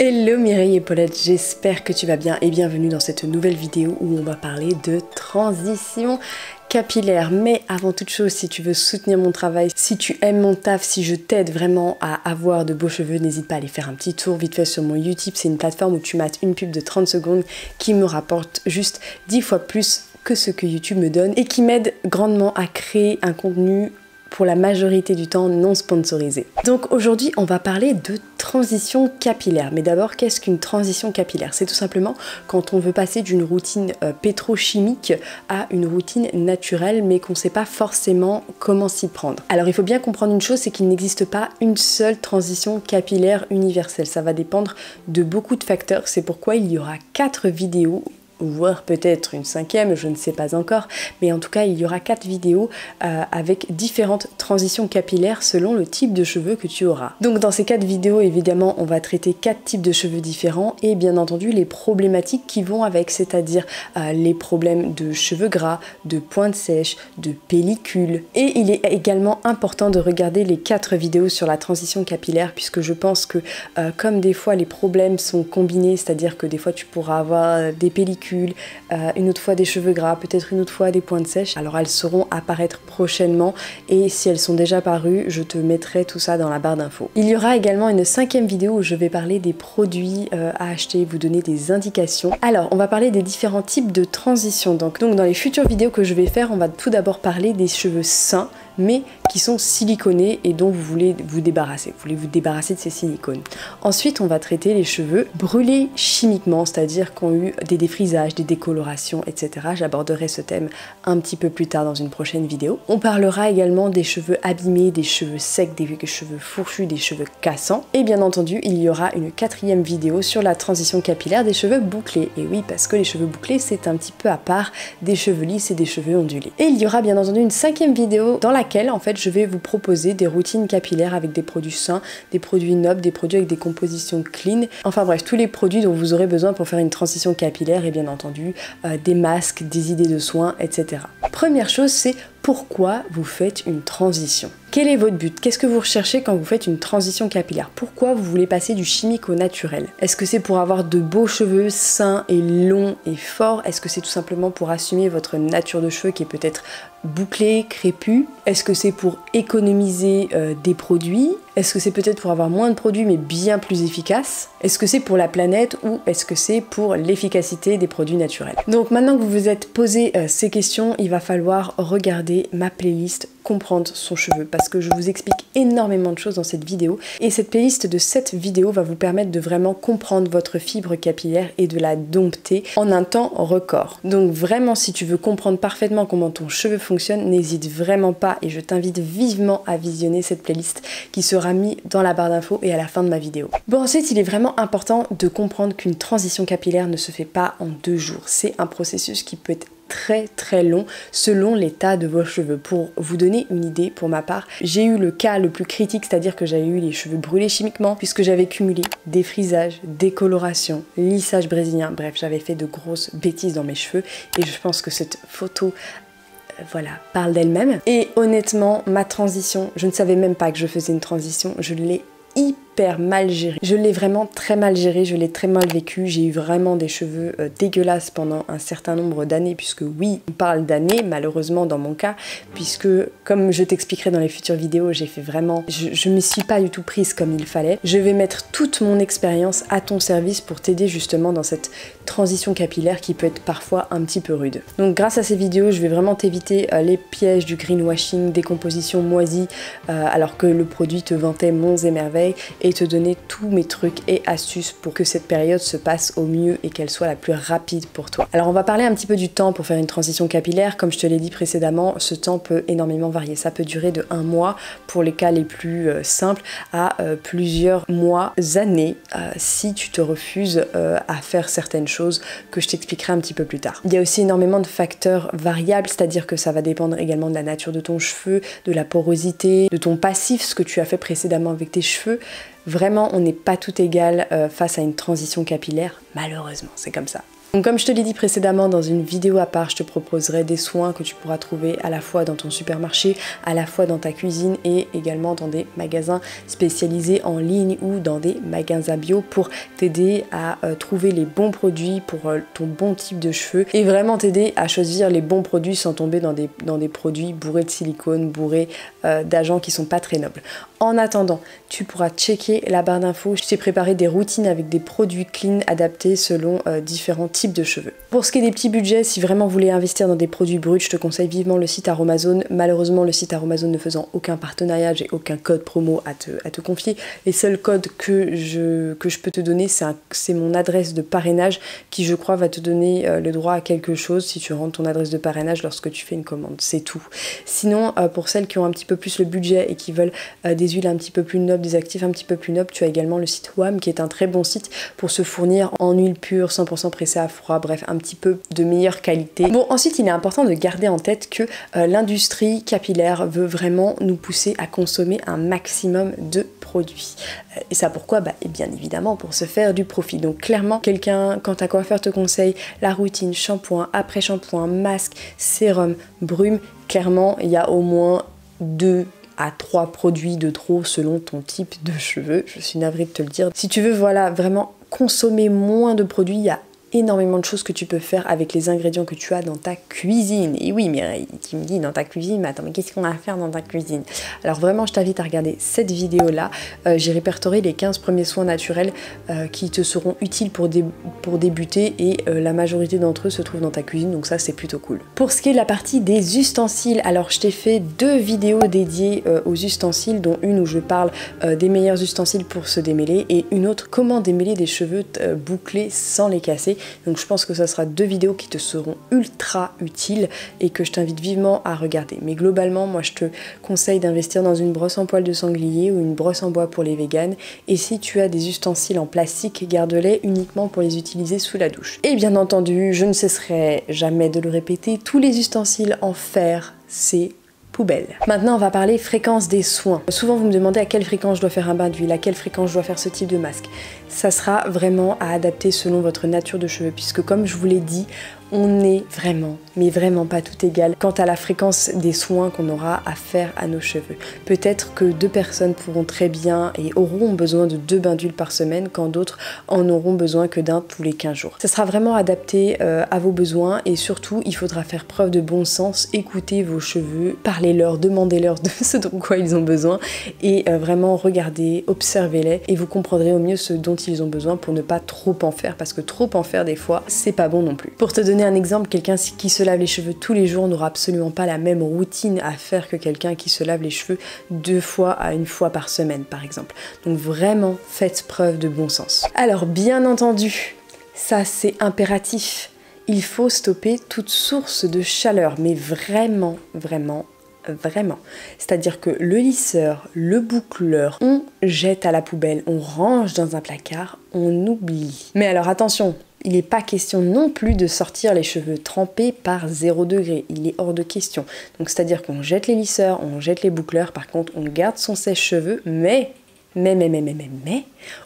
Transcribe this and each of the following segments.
Hello Mireille et Paulette, j'espère que tu vas bien et bienvenue dans cette nouvelle vidéo où on va parler de transition capillaire. Mais avant toute chose, si tu veux soutenir mon travail, si tu aimes mon taf, si je t'aide vraiment à avoir de beaux cheveux, n'hésite pas à aller faire un petit tour vite fait sur mon Utip. C'est une plateforme où tu mates une pub de 30 secondes qui me rapporte juste 10 fois plus que ce que YouTube me donne et qui m'aide grandement à créer un contenu pour la majorité du temps non sponsorisé. Donc aujourd'hui on va parler de transition capillaire. Mais d'abord, qu'est-ce qu'une transition capillaire? C'est tout simplement quand on veut passer d'une routine pétrochimique à une routine naturelle mais qu'on ne sait pas forcément comment s'y prendre. Alors il faut bien comprendre une chose, c'est qu'il n'existe pas une seule transition capillaire universelle. Ça va dépendre de beaucoup de facteurs. C'est pourquoi il y aura 4 vidéos, voire peut-être une 5e, je ne sais pas encore, mais en tout cas il y aura 4 vidéos avec différentes transitions capillaires selon le type de cheveux que tu auras. Donc dans ces 4 vidéos, évidemment, on va traiter 4 types de cheveux différents et bien entendu les problématiques qui vont avec, c'est-à-dire les problèmes de cheveux gras, de pointes sèches, de pellicules. Et il est également important de regarder les 4 vidéos sur la transition capillaire puisque je pense que comme des fois les problèmes sont combinés, c'est-à-dire que des fois tu pourras avoir des pellicules, une autre fois des cheveux gras, peut-être une autre fois des pointes sèches. Alors elles seront à apparaître prochainement et si elles sont déjà parues, je te mettrai tout ça dans la barre d'infos. Il y aura également une 5e vidéo où je vais parler des produits à acheter, vous donner des indications. Alors on va parler des différents types de transition. Donc dans les futures vidéos que je vais faire, on va tout d'abord parler des cheveux sains mais qui sont siliconés et dont vous voulez vous débarrasser. Vous voulez vous débarrasser de ces silicones. Ensuite, on va traiter les cheveux brûlés chimiquement, c'est-à-dire qui ont eu des défrisages, des décolorations, etc. J'aborderai ce thème un petit peu plus tard dans une prochaine vidéo. On parlera également des cheveux abîmés, des cheveux secs, des cheveux fourchus, des cheveux cassants. Et bien entendu, il y aura une 4e vidéo sur la transition capillaire des cheveux bouclés. Et oui, parce que les cheveux bouclés, c'est un petit peu à part des cheveux lisses et des cheveux ondulés. Et il y aura bien entendu une 5e vidéo dans laquelle en fait je vais vous proposer des routines capillaires avec des produits sains, des produits nobles, des produits avec des compositions clean, enfin bref tous les produits dont vous aurez besoin pour faire une transition capillaire et bien entendu des masques, des idées de soins, etc. Première chose, c'est pourquoi vous faites une transition. Quel est votre but? Qu'est-ce que vous recherchez quand vous faites une transition capillaire? Pourquoi vous voulez passer du chimique au naturel? Est-ce que c'est pour avoir de beaux cheveux sains et longs et forts? Est-ce que c'est tout simplement pour assumer votre nature de cheveux qui est peut-être bouclée, crépue? Est-ce que c'est pour économiser des produits? Est-ce que c'est peut-être pour avoir moins de produits mais bien plus efficaces? Est-ce que c'est pour la planète ou est-ce que c'est pour l'efficacité des produits naturels? Donc maintenant que vous vous êtes posé ces questions, il va falloir regarder ma playlist Comprendre son cheveu parce que je vous explique énormément de choses dans cette vidéo et cette playlist de 7 vidéos va vous permettre de vraiment comprendre votre fibre capillaire et de la dompter en un temps record. Donc vraiment si tu veux comprendre parfaitement comment ton cheveu fonctionne, n'hésite vraiment pas et je t'invite vivement à visionner cette playlist qui sera mise dans la barre d'infos et à la fin de ma vidéo. Bon, ensuite il est vraiment important de comprendre qu'une transition capillaire ne se fait pas en 2 jours. C'est un processus qui peut être très long selon l'état de vos cheveux. Pour vous donner une idée, pour ma part, j'ai eu le cas le plus critique, c'est-à-dire que j'avais eu les cheveux brûlés chimiquement puisque j'avais cumulé défrisage, décoloration, lissage brésilien, bref, j'avais fait de grosses bêtises dans mes cheveux et je pense que cette photo voilà, parle d'elle-même. Et honnêtement, ma transition, je ne savais même pas que je faisais une transition, je l'ai hyper mal géré. Je l'ai vraiment très mal géré, je l'ai très mal vécu, j'ai eu vraiment des cheveux dégueulasses pendant un certain nombre d'années, puisque oui, on parle d'années, malheureusement dans mon cas, puisque comme je t'expliquerai dans les futures vidéos, j'ai fait vraiment, je me suis pas du tout prise comme il fallait. Je vais mettre toute mon expérience à ton service pour t'aider justement dans cette transition capillaire qui peut être parfois un petit peu rude. Donc grâce à ces vidéos, je vais vraiment t'éviter les pièges du greenwashing, des compositions moisies, alors que le produit te vantait monts et merveilles, et te donner tous mes trucs et astuces pour que cette période se passe au mieux et qu'elle soit la plus rapide pour toi. Alors on va parler un petit peu du temps pour faire une transition capillaire. Comme je te l'ai dit précédemment, ce temps peut énormément varier. Ça peut durer de 1 mois pour les cas les plus simples à plusieurs mois, années si tu te refuses à faire certaines choses que je t'expliquerai un petit peu plus tard. Il y a aussi énormément de facteurs variables, c'est-à-dire que ça va dépendre également de la nature de ton cheveu, de la porosité, de ton passif, ce que tu as fait précédemment avec tes cheveux. Vraiment, on n'est pas tout égal face à une transition capillaire, malheureusement, c'est comme ça. Donc comme je te l'ai dit précédemment dans une vidéo à part, je te proposerai des soins que tu pourras trouver à la fois dans ton supermarché, à la fois dans ta cuisine et également dans des magasins spécialisés en ligne ou dans des magasins bio pour t'aider à trouver les bons produits pour ton bon type de cheveux et vraiment t'aider à choisir les bons produits sans tomber dans des produits bourrés de silicone, bourrés d'agents qui sont pas très nobles. En attendant, tu pourras checker la barre d'infos. Je t'ai préparé des routines avec des produits clean adaptés selon différents types de cheveux. Pour ce qui est des petits budgets, si vraiment vous voulez investir dans des produits bruts, je te conseille vivement le site Aromazone. Malheureusement, le site Aromazone ne faisant aucun partenariat, j'ai aucun code promo à te confier. Les seuls codes que je peux te donner, c'est mon adresse de parrainage qui, je crois, va te donner le droit à quelque chose si tu rentres ton adresse de parrainage lorsque tu fais une commande. C'est tout. Sinon, pour celles qui ont un petit peu plus le budget et qui veulent des huiles un petit peu plus nobles, des actifs un petit peu plus nobles, tu as également le site WAM qui est un très bon site pour se fournir en huile pure, 100% pressée à froid, bref, un petit peu de meilleure qualité. Bon, ensuite, il est important de garder en tête que l'industrie capillaire veut vraiment nous pousser à consommer un maximum de produits. Et ça pourquoi? Et bien évidemment pour se faire du profit. Donc clairement, quelqu'un, quand ta coiffeur te conseille la routine shampoing, après shampoing, masque, sérum, brume, clairement, il y a au moins 2 à 3 produits de trop selon ton type de cheveux. Je suis navrée de te le dire. Si tu veux, voilà, vraiment consommer moins de produits, il y a énormément de choses que tu peux faire avec les ingrédients que tu as dans ta cuisine. Et oui, Mireille, tu me dis dans ta cuisine, mais attends, mais qu'est-ce qu'on a à faire dans ta cuisine? Alors vraiment, je t'invite à regarder cette vidéo-là. J'ai répertorié les 15 premiers soins naturels qui te seront utiles pour débuter et la majorité d'entre eux se trouvent dans ta cuisine, donc ça, c'est plutôt cool. Pour ce qui est de la partie des ustensiles, alors je t'ai fait 2 vidéos dédiées aux ustensiles, dont une où je parle des meilleurs ustensiles pour se démêler et une autre, comment démêler des cheveux bouclés sans les casser. Donc je pense que ça sera 2 vidéos qui te seront ultra utiles et que je t'invite vivement à regarder. Mais globalement, moi je te conseille d'investir dans une brosse en poil de sanglier ou une brosse en bois pour les véganes. Et si tu as des ustensiles en plastique, garde-les uniquement pour les utiliser sous la douche. Et bien entendu, je ne cesserai jamais de le répéter, tous les ustensiles en fer, c'est poubelle. Maintenant, on va parler fréquence des soins. Souvent, vous me demandez à quelle fréquence je dois faire un bain d'huile, à quelle fréquence je dois faire ce type de masque. Ça sera vraiment à adapter selon votre nature de cheveux, puisque comme je vous l'ai dit, on n'est vraiment, mais vraiment pas tout égal quant à la fréquence des soins qu'on aura à faire à nos cheveux. Peut-être que 2 personnes pourront très bien et auront besoin de 2 bains d'huile par semaine, quand d'autres en auront besoin que d'un tous les 15 jours. Ça sera vraiment adapté à vos besoins et surtout, il faudra faire preuve de bon sens, écouter vos cheveux, parlez-leur, demandez-leur de ce dont quoi ils ont besoin et vraiment regardez, observez-les et vous comprendrez au mieux ce dont ils ont besoin pour ne pas trop en faire, parce que trop en faire des fois, c'est pas bon non plus. Pour te donner un exemple, quelqu'un qui se lave les cheveux tous les jours n'aura absolument pas la même routine à faire que quelqu'un qui se lave les cheveux 2 fois à 1 fois par semaine par exemple. Donc vraiment, faites preuve de bon sens. Alors bien entendu, ça c'est impératif, il faut stopper toute source de chaleur, mais vraiment, vraiment, vraiment. C'est-à-dire que le lisseur, le boucleur, on jette à la poubelle, on range dans un placard, on oublie. Mais alors attention, il n'est pas question non plus de sortir les cheveux trempés par 0 degré, il est hors de question. Donc c'est-à-dire qu'on jette les lisseurs, on jette les boucleurs, par contre on garde son sèche-cheveux, mais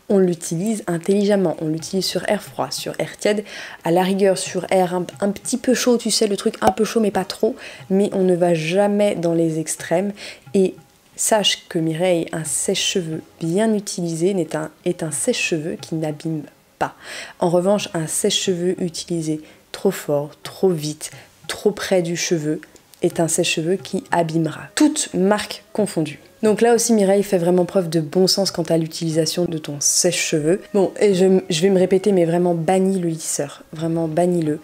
on l'utilise intelligemment, on l'utilise sur air froid, sur air tiède, à la rigueur sur air un petit peu chaud, tu sais, le truc un peu chaud mais pas trop, mais on ne va jamais dans les extrêmes. Et sache que Mireille, un sèche-cheveux bien utilisé est un sèche-cheveux qui n'abîme pas. En revanche, un sèche-cheveux utilisé trop fort, trop vite, trop près du cheveu est un sèche-cheveux qui abîmera, toutes marques confondues. Donc là aussi Mireille fait vraiment preuve de bon sens quant à l'utilisation de ton sèche-cheveux. Bon, et je vais me répéter, mais vraiment bannis le lisseur, vraiment bannis-le.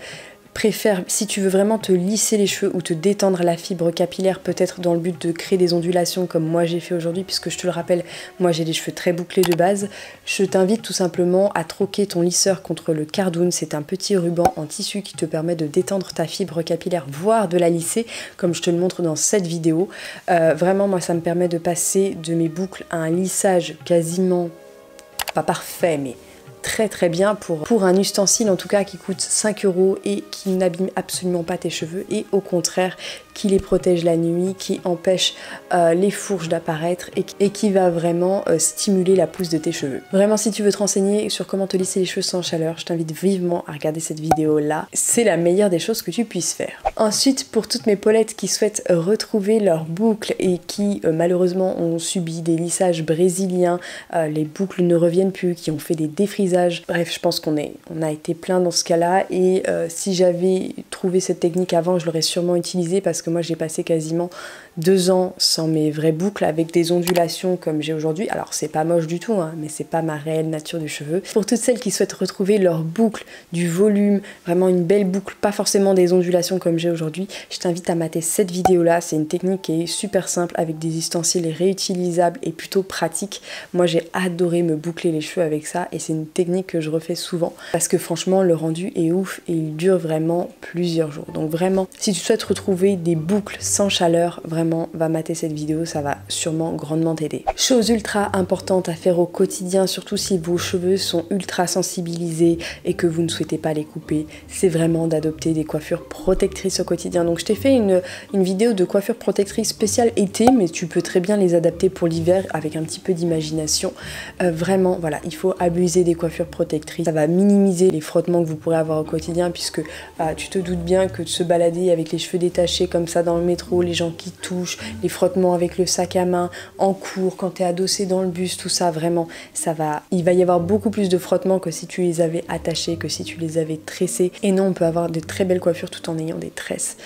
Préfère, si tu veux vraiment te lisser les cheveux ou te détendre la fibre capillaire, peut-être dans le but de créer des ondulations comme moi j'ai fait aujourd'hui, puisque je te le rappelle, moi j'ai des cheveux très bouclés de base, je t'invite tout simplement à troquer ton lisseur contre le Cardoon. C'est un petit ruban en tissu qui te permet de détendre ta fibre capillaire, voire de la lisser, comme je te le montre dans cette vidéo. Vraiment, moi ça me permet de passer de mes boucles à un lissage quasiment, pas parfait, mais très très bien pour un ustensile en tout cas qui coûte 5 € et qui n'abîme absolument pas tes cheveux et au contraire qui les protège la nuit, qui empêche les fourches d'apparaître et qui va vraiment stimuler la pousse de tes cheveux. Vraiment, si tu veux te renseigner sur comment te lisser les cheveux sans chaleur, je t'invite vivement à regarder cette vidéo là. C'est la meilleure des choses que tu puisses faire. Ensuite, pour toutes mes polettes qui souhaitent retrouver leurs boucles et qui malheureusement ont subi des lissages brésiliens, les boucles ne reviennent plus, qui ont fait des défrisages, bref, je pense qu'on a été plein dans ce cas là, et si j'avais trouvé cette technique avant, je l'aurais sûrement utilisée, parce que moi j'ai passé quasiment 2 ans sans mes vraies boucles avec des ondulations comme j'ai aujourd'hui. Alors c'est pas moche du tout, hein, mais c'est pas ma réelle nature du cheveu. Pour toutes celles qui souhaitent retrouver leur boucle, du volume, vraiment une belle boucle, pas forcément des ondulations comme j'ai aujourd'hui, je t'invite à mater cette vidéo là. C'est une technique qui est super simple avec des ustensiles réutilisables et plutôt pratique. Moi j'ai adoré me boucler les cheveux avec ça, et c'est une technique que je refais souvent parce que franchement le rendu est ouf et il dure vraiment plusieurs jours. Donc vraiment, si tu souhaites retrouver des boucles sans chaleur, vraiment va mater cette vidéo, ça va sûrement grandement t'aider. Chose ultra importante à faire au quotidien, surtout si vos cheveux sont ultra sensibilisés et que vous ne souhaitez pas les couper, c'est vraiment d'adopter des coiffures protectrices au quotidien. Donc je t'ai fait une vidéo de coiffure protectrice spéciale été, mais tu peux très bien les adapter pour l'hiver avec un petit peu d'imagination. Vraiment, voilà, il faut abuser des coiffures protectrices. Ça va minimiser les frottements que vous pourrez avoir au quotidien, puisque tu te doutes bien que de se balader avec les cheveux détachés comme ça dans le métro, les gens qui touchent, les frottements avec le sac à main, en cours, quand tu es adossé dans le bus, tout ça, vraiment, il va y avoir beaucoup plus de frottements que si tu les avais attachés, que si tu les avais tressés. Et non, on peut avoir de très belles coiffures tout en ayant des tresses.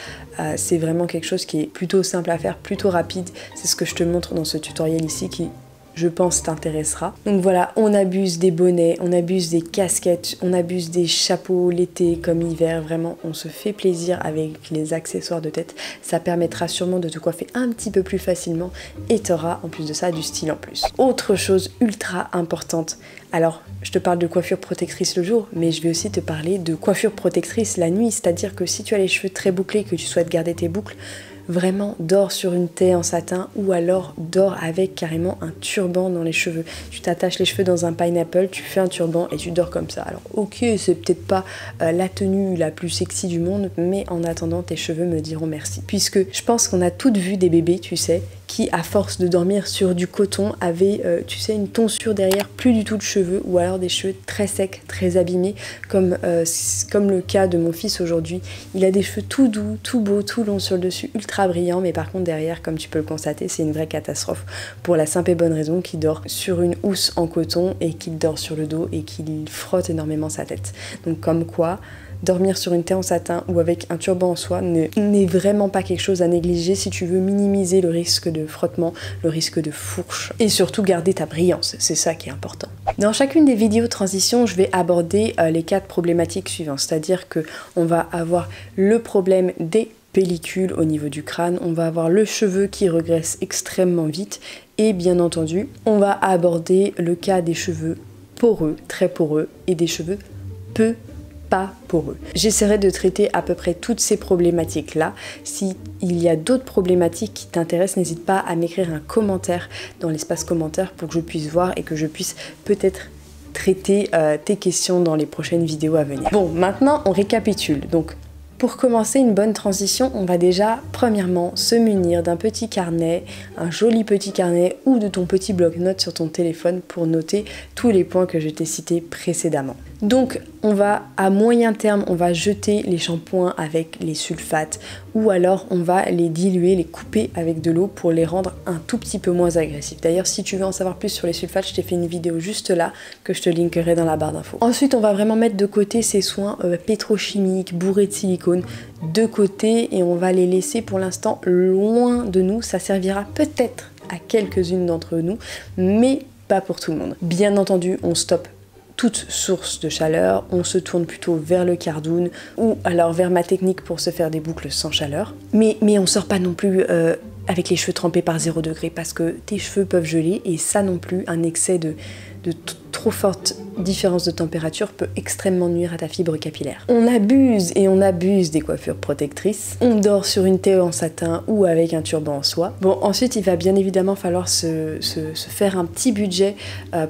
C'est vraiment quelque chose qui est plutôt simple à faire, plutôt rapide. C'est ce que je te montre dans ce tutoriel ici qui, je pense, t'intéressera. Donc voilà, on abuse des bonnets, on abuse des casquettes, on abuse des chapeaux l'été comme hiver. Vraiment, on se fait plaisir avec les accessoires de tête. Ça permettra sûrement de te coiffer un petit peu plus facilement et tu auras en plus de ça du style en plus. Autre chose ultra importante, alors je te parle de coiffure protectrice le jour, mais je vais aussi te parler de coiffure protectrice la nuit. C'est-à-dire que si tu as les cheveux très bouclés, que tu souhaites garder tes boucles, vraiment dors sur une taie en satin, ou alors dors avec carrément un turban dans les cheveux. Tu t'attaches les cheveux dans un pineapple, tu fais un turban et tu dors comme ça. Alors ok, c'est peut-être pas la tenue la plus sexy du monde, mais en attendant tes cheveux me diront merci. Puisque je pense qu'on a toutes vu des bébés, tu sais, qui à force de dormir sur du coton avaient, tu sais, une tonsure derrière, plus du tout de cheveux, ou alors des cheveux très secs, très abîmés, comme le cas de mon fils aujourd'hui. Il a des cheveux tout doux, tout beaux, tout longs sur le dessus, ultra brillants, mais par contre derrière, comme tu peux le constater, c'est une vraie catastrophe, pour la simple et bonne raison qu'il dort sur une housse en coton et qu'il dort sur le dos et qu'il frotte énormément sa tête. Donc comme quoi, dormir sur une taie en satin ou avec un turban en soie n'est vraiment pas quelque chose à négliger si tu veux minimiser le risque de frottement, le risque de fourche et surtout garder ta brillance, c'est ça qui est important. Dans chacune des vidéos transition, je vais aborder les 4 problématiques suivantes, c'est-à-dire que on va avoir le problème des pellicules au niveau du crâne, on va avoir le cheveu qui regresse extrêmement vite et bien entendu, on va aborder le cas des cheveux poreux, très poreux et des cheveux peu pas poreux. J'essaierai de traiter à peu près toutes ces problématiques là. Si il y a d'autres problématiques qui t'intéressent, n'hésite pas à m'écrire un commentaire dans l'espace commentaire pour que je puisse voir et que je puisse peut-être traiter tes questions dans les prochaines vidéos à venir. Bon, maintenant on récapitule. Donc pour commencer une bonne transition, on va déjà premièrement se munir d'un petit carnet, un joli petit carnet ou de ton petit bloc-notes sur ton téléphone pour noter tous les points que je t'ai cités précédemment. Donc on va à moyen terme, on va jeter les shampoings avec les sulfates ou alors on va les diluer, les couper avec de l'eau pour les rendre un tout petit peu moins agressifs. D'ailleurs si tu veux en savoir plus sur les sulfates, je t'ai fait une vidéo juste là que je te linkerai dans la barre d'infos. Ensuite on va vraiment mettre de côté ces soins pétrochimiques bourrés de silicone de côté et on va les laisser pour l'instant loin de nous. Ça servira peut-être à quelques-unes d'entre nous mais pas pour tout le monde. Bien entendu on stoppe toute source de chaleur, on se tourne plutôt vers le cardoon ou alors vers ma technique pour se faire des boucles sans chaleur. Mais on sort pas non plus avec les cheveux trempés par 0 degré parce que tes cheveux peuvent geler et ça non plus, un excès de trop forte différence de température peut extrêmement nuire à ta fibre capillaire. On abuse et on abuse des coiffures protectrices. On dort sur une thé en satin ou avec un turban en soie. Bon, ensuite il va bien évidemment falloir se faire un petit budget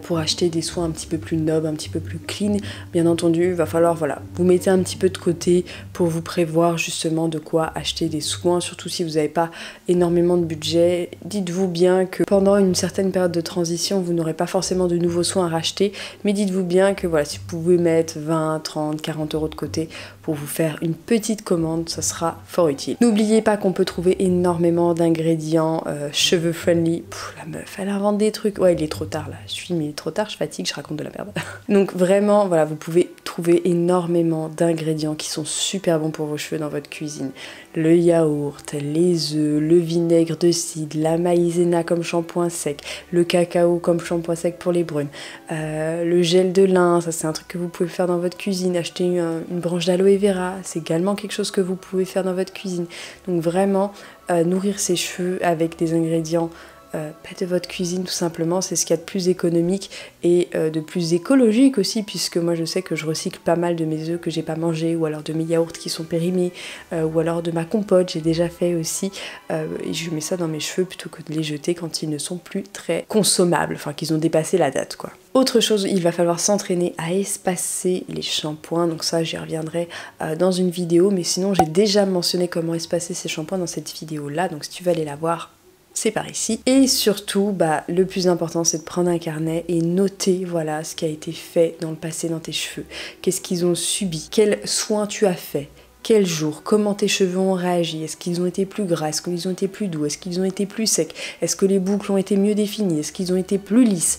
pour acheter des soins un petit peu plus nobles, un petit peu plus clean. Bien entendu, il va falloir, voilà, vous mettez un petit peu de côté pour vous prévoir justement de quoi acheter des soins, surtout si vous n'avez pas énormément de budget. Dites-vous bien que pendant une certaine période de transition, vous n'aurez pas forcément de nouveaux soins à racheter, mais dites-vous bien que voilà, si vous pouvez mettre 20, 30, 40 € de côté pour vous faire une petite commande, ça sera fort utile. N'oubliez pas qu'on peut trouver énormément d'ingrédients cheveux friendly. Pff, la meuf, elle invente des trucs. Ouais, il est trop tard là. Mais il est trop tard, je fatigue, je raconte de la merde. Donc vraiment, voilà, vous pouvez trouver énormément d'ingrédients qui sont super bons pour vos cheveux dans votre cuisine. Le yaourt, les œufs, le vinaigre de cidre, la maïzena comme shampoing sec, le cacao comme shampoing sec pour les brunes, le gel de lin, ça c'est un truc que vous pouvez faire dans votre cuisine. Acheter une branche d'aloe vera, c'est également quelque chose que vous pouvez faire dans votre cuisine. Donc vraiment, nourrir ses cheveux avec des ingrédients de votre cuisine tout simplement, c'est ce qu'il y a de plus économique et de plus écologique aussi, puisque moi je sais que je recycle pas mal de mes œufs que j'ai pas mangés, ou alors de mes yaourts qui sont périmés, ou alors de ma compote, j'ai déjà fait aussi, et je mets ça dans mes cheveux plutôt que de les jeter quand ils ne sont plus très consommables, enfin qu'ils ont dépassé la date quoi. Autre chose, il va falloir s'entraîner à espacer les shampoings, donc ça j'y reviendrai dans une vidéo, mais sinon j'ai déjà mentionné comment espacer ces shampoings dans cette vidéo là, donc si tu veux aller la voir, c'est par ici. Et surtout, le plus important, c'est de prendre un carnet et noter, voilà, ce qui a été fait dans le passé dans tes cheveux. Qu'est-ce qu'ils ont subi? Quels soins tu as fait? Quel jour? Comment tes cheveux ont réagi? Est-ce qu'ils ont été plus gras? Est-ce qu'ils ont été plus doux? Est-ce qu'ils ont été plus secs? Est-ce que les boucles ont été mieux définies? Est-ce qu'ils ont été plus lisses?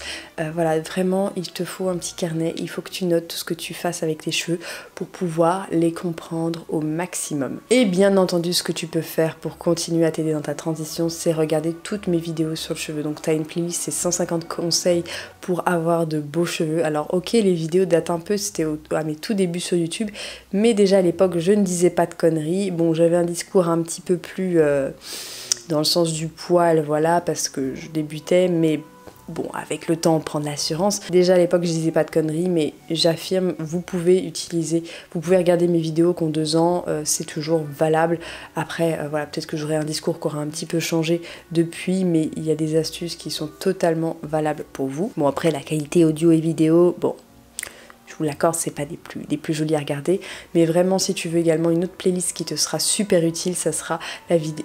Voilà, vraiment, il te faut un petit carnet. Il faut que tu notes tout ce que tu fasses avec tes cheveux pour pouvoir les comprendre au maximum. Et bien entendu, ce que tu peux faire pour continuer à t'aider dans ta transition, c'est regarder toutes mes vidéos sur le cheveu. Donc, tu as une playlist, c'est 150 conseils pour avoir de beaux cheveux. Alors, ok, les vidéos datent un peu, c'était à mes tout débuts sur YouTube, mais déjà à l'époque, je ne disais pas de conneries. Bon, j'avais un discours un petit peu plus dans le sens du poil, voilà, parce que je débutais, mais bon, avec le temps, on prend de l'assurance. Déjà à l'époque, je disais pas de conneries, mais j'affirme, vous pouvez regarder mes vidéos qui ont 2 ans, c'est toujours valable. Après, voilà, peut-être que j'aurai un discours qui aura un petit peu changé depuis, mais il y a des astuces qui sont totalement valables pour vous. Bon, après, la qualité audio et vidéo, bon, je vous l'accorde, c'est pas des plus jolis à regarder, mais vraiment si tu veux également une autre playlist qui te sera super utile, ça sera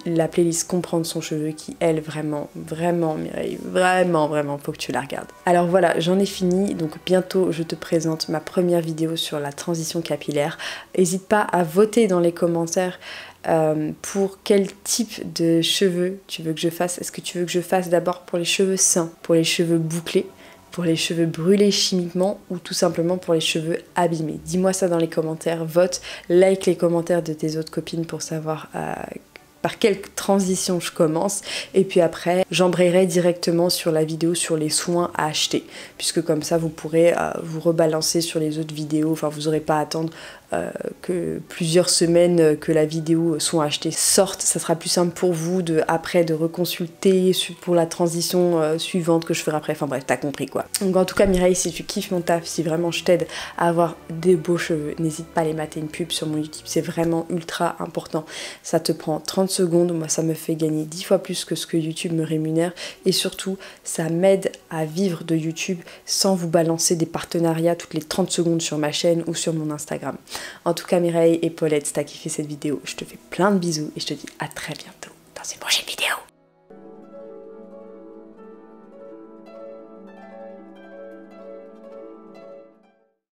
la playlist Comprendre son cheveu qui elle vraiment Mireille, vraiment faut que tu la regardes. Alors voilà, j'en ai fini, donc bientôt je te présente ma première vidéo sur la transition capillaire. N'hésite pas à voter dans les commentaires pour quel type de cheveux tu veux que je fasse. Est-ce que tu veux que je fasse d'abord pour les cheveux sains, pour les cheveux bouclés, pour les cheveux brûlés chimiquement ou tout simplement pour les cheveux abîmés? Dis-moi ça dans les commentaires, vote, like les commentaires de tes autres copines pour savoir par quelle transition je commence, et puis après j'embrayerai directement sur la vidéo sur les soins à acheter, puisque comme ça vous pourrez vous rebalancer sur les autres vidéos, enfin vous n'aurez pas à attendre que plusieurs semaines que la vidéo soins achetés sorte. Ça sera plus simple pour vous après de reconsulter pour la transition suivante que je ferai après, enfin bref, t'as compris quoi. Donc en tout cas Mireille, si tu kiffes mon taf, si vraiment je t'aide à avoir des beaux cheveux, n'hésite pas à aller mater une pub sur mon YouTube, c'est vraiment ultra important. Ça te prend 30 secondes, moi ça me fait gagner 10 fois plus que ce que YouTube me rémunère, et surtout ça m'aide à vivre de YouTube sans vous balancer des partenariats toutes les 30 secondes sur ma chaîne ou sur mon Instagram. En tout cas Mireille et Paulette, si t'as kiffé cette vidéo, je te fais plein de bisous et je te dis à très bientôt dans une prochaine vidéo.